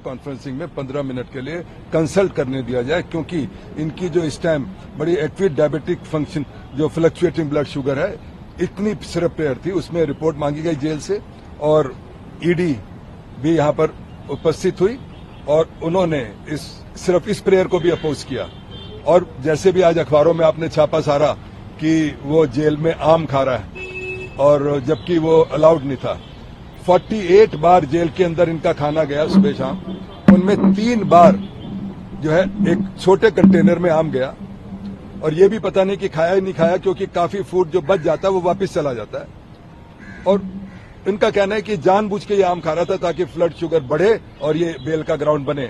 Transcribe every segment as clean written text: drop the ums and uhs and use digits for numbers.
Conferencing में 15 minute के लिए कंसल्ट करने दिया जाए, क्योंकि इनकी जो इस टाइम बड़ी एक्यूट डायबिटिक फंक्शन जो फ्लक्चुएटिंग ब्लड शुगर है, इतनी सिर्फ प्रेयर थी, उसमें रिपोर्ट मांगी गई जेल से और ईडी भी यहां पर उपस्थित हुई और उन्होंने सिर्फ इस प्रेयर को भी अपोज किया। और जैसे भी आज अखबारों में आपने छापा सारा कि वो जेल में आम खा रहा है और जबकि वो अलाउड नहीं था। 48 बार जेल के अंदर इनका खाना गया सुबह शाम, उनमें 3 बार जो है एक छोटे कंटेनर में आम गया और ये भी पता नहीं कि खाया ही नहीं खाया, क्योंकि काफी फूड जो बच जाता है वो वापस चला जाता है। और इनका कहना है कि जानबूझ के ये आम खा रहा था ताकि ब्लड शुगर बढ़े और ये बेल का ग्राउंड बने।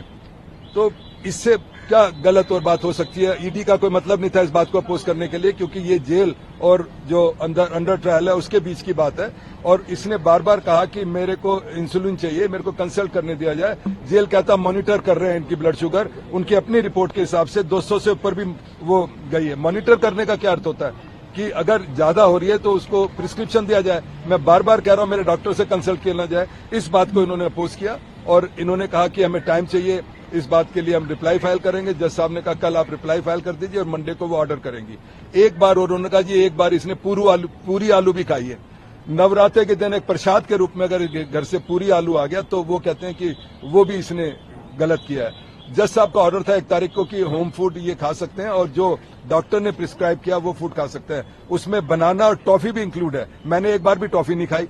तो इससे क्या गलत और बात हो सकती है? ईडी का कोई मतलब नहीं था इस बात को अपोज करने के लिए, क्योंकि ये जेल और जो अंडर ट्रायल है उसके बीच की बात है। और इसने बार बार कहा कि मेरे को इंसुलिन चाहिए, मेरे को कंसल्ट करने दिया जाए। जेल कहता मॉनिटर कर रहे हैं इनकी ब्लड शुगर, उनकी अपनी रिपोर्ट के हिसाब से 200 से ऊपर भी वो गई है। मॉनिटर करने का क्या अर्थ होता है कि अगर ज्यादा हो रही है तो उसको प्रिस्क्रिप्शन दिया जाए। मैं बार बार कह रहा हूं मेरे डॉक्टर से कंसल्ट किया जाए। इस बात को इन्होंने अपोज किया और इन्होंने कहा कि हमें टाइम चाहिए, इस बात के लिए हम रिप्लाई फाइल करेंगे। जज साहब ने कहा कल आप रिप्लाई फाइल कर दीजिए और मंडे को वो ऑर्डर करेंगी। एक बार और उन्होंने कहा जी एक बार इसने पूरी आलू भी खाई है। नवरात्रे के दिन एक प्रसाद के रूप में अगर घर से पूरी आलू आ गया तो वो कहते हैं कि वो भी इसने गलत किया है। जज साहब का ऑर्डर था 1 तारीख को कि होम फूड ये खा सकते हैं और जो डॉक्टर ने प्रिस्क्राइब किया वो फूड खा सकते हैं। उसमें बनाना और टॉफी भी इंक्लूड है। मैंने एक बार भी टॉफी नहीं खाई।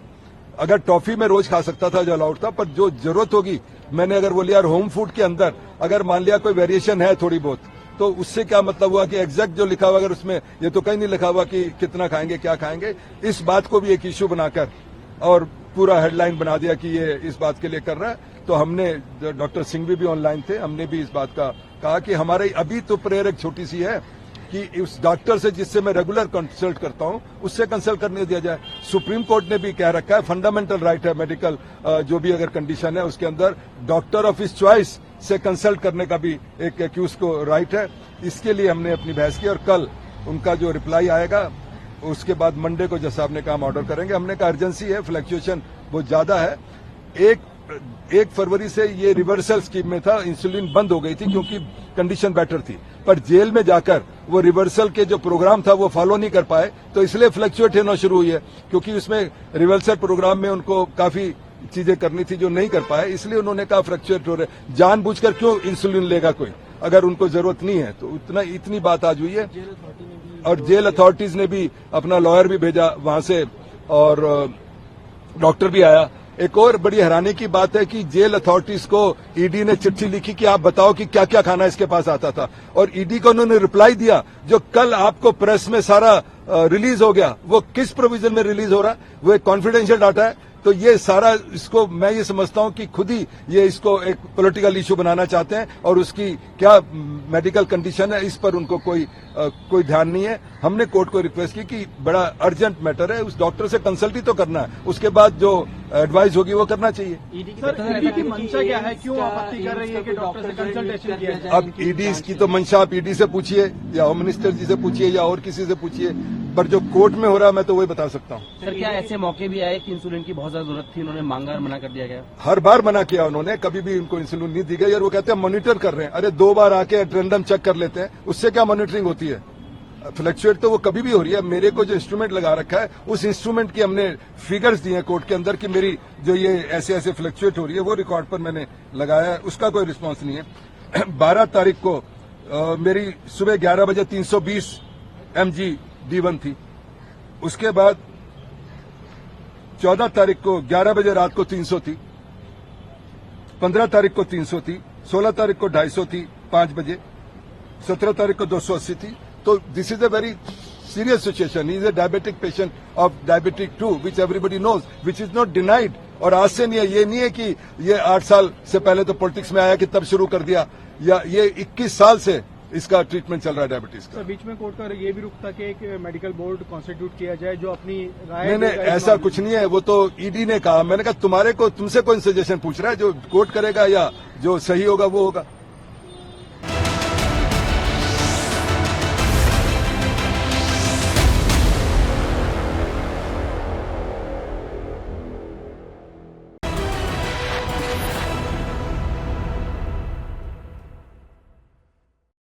अगर टॉफी में रोज खा सकता था जो अलाउड था, पर जो जरूरत होगी मैंने अगर बोलिया यार होम फूड के अंदर अगर मान लिया कोई वेरिएशन है थोड़ी बहुत, तो उससे क्या मतलब हुआ कि एग्जैक्ट जो लिखा हुआ, अगर उसमें ये तो कहीं नहीं लिखा हुआ कि कितना खाएंगे क्या खाएंगे। इस बात को भी एक इश्यू बनाकर और पूरा हेडलाइन बना दिया कि ये इस बात के लिए कर रहा है। तो हमने, डॉक्टर सिंह भी ऑनलाइन थे, हमने भी इस बात का कहा कि हमारे अभी तो प्रेयर एक छोटी सी है कि उस डॉक्टर से जिससे मैं रेगुलर कंसल्ट करता हूं उससे कंसल्ट करने दिया जाए। सुप्रीम कोर्ट ने भी कह रखा है फंडामेंटल राइट है मेडिकल जो भी अगर कंडीशन है उसके अंदर डॉक्टर ऑफ हिज चॉइस से कंसल्ट करने का भी एक एक्यूज को राइट है। इसके लिए हमने अपनी बहस की और कल उनका जो रिप्लाई आएगा उसके बाद मंडे को जज साहब ने कहा हम ऑर्डर करेंगे। हमने कहा अर्जेंसी है, फ्लक्चुएशन बहुत ज्यादा है। 1 फरवरी से ये रिवर्सल स्कीम में था, इंसुलिन बंद हो गई थी क्योंकि कंडीशन बेटर थी, पर जेल में जाकर वो रिवर्सल के जो प्रोग्राम था वो फॉलो नहीं कर पाए, तो इसलिए फ्लक्चुएट होना शुरू हुई है। क्योंकि उसमें रिवर्सल प्रोग्राम में उनको काफी चीजें करनी थी जो नहीं कर पाए, इसलिए उन्होंने कहा फ्लक्चुएट हो रहे। जानबूझकर क्यों इंसुलिन लेगा कोई अगर उनको जरूरत नहीं है? तो इतनी बात आज हुई है और जेल अथॉरिटीज ने भी अपना लॉयर भी भेजा वहां से और डॉक्टर भी आया। एक और बड़ी हैरानी की बात है कि जेल अथॉरिटीज को ईडी ने चिट्ठी लिखी कि आप बताओ कि क्या क्या खाना इसके पास आता था, और ईडी को उन्होंने रिप्लाई दिया जो कल आपको प्रेस में सारा रिलीज हो गया। वो किस प्रोविजन में रिलीज हो रहा है? वो एक कॉन्फिडेंशियल डाटा है। तो ये सारा इसको मैं ये समझता हूं कि खुद ही ये इसको एक पॉलिटिकल इशू बनाना चाहते हैं और उसकी क्या मेडिकल कंडीशन है इस पर उनको कोई ध्यान नहीं है। हमने कोर्ट को रिक्वेस्ट की कि बड़ा अर्जेंट मैटर है, उस डॉक्टर से कंसल्ट ही तो करना है, उसके बाद जो एडवाइस होगी वो करना चाहिए। सर, ईडी की मंशा क्या है? क्यों आपत्ति कर रही है कि डॉक्टर से कंसल्टेशन किया जाए? अब ईडी की तो मंशा आप ईडी से पूछिए या होम मिनिस्टर जी से पूछिए या और किसी से पूछिए, पर जो कोर्ट में हो रहा है मैं तो वही बता सकता हूँ। सर, क्या ऐसे मौके भी आए कि इंसुलिन की बहुत ज्यादा जरूरत थी, उन्होंने मांगा और मना कर दिया गया? हर बार मना किया उन्होंने, कभी भी उनको इंसुलिन नहीं दी गई और वो कहते हैं मॉनिटर कर रहे हैं। अरे 2 बार आके रैंडम चेक कर लेते हैं, उससे क्या मॉनिटरिंग होती है? फ्लक्चुएट तो वो कभी भी हो रही है। मेरे को जो इंस्ट्रूमेंट लगा रखा है उस इंस्ट्रूमेंट की हमने फिगर्स दिए हैं कोर्ट के अंदर कि मेरी जो ये ऐसे ऐसे फ्लक्चुएट हो रही है वो रिकॉर्ड पर मैंने लगाया है, उसका कोई रिस्पांस नहीं है। 12 तारीख को मेरी सुबह 11 बजे 320 mg D1 थी, उसके बाद 14 तारीख को 11 बजे रात को 300 थी, 15 तारीख को 300 थी, 16 तारीख को 250 थी 5 बजे, 17 तारीख को 280 थी। तो this is a very serious situation. He is a diabetic patient of diabetic 2 which everybody knows, which is not denied. और आज से नहीं है, ये नहीं है कि ये 8 साल से पहले तो पॉलिटिक्स में आया कि तब शुरू कर दिया, या ये 21 साल से इसका ट्रीटमेंट चल रहा है डायबिटीज का। तो बीच में कोर्ट का ये भी रुख था कि एक मेडिकल बोर्ड कॉन्स्टिट्यूट किया जाए जो अपनी राय। नहीं, ऐसा कुछ नहीं है, वो तो ईडी ने कहा। मैंने कहा तुमसे कौन सजेशन पूछ रहा है? जो कोर्ट करेगा या जो सही होगा वो होगा।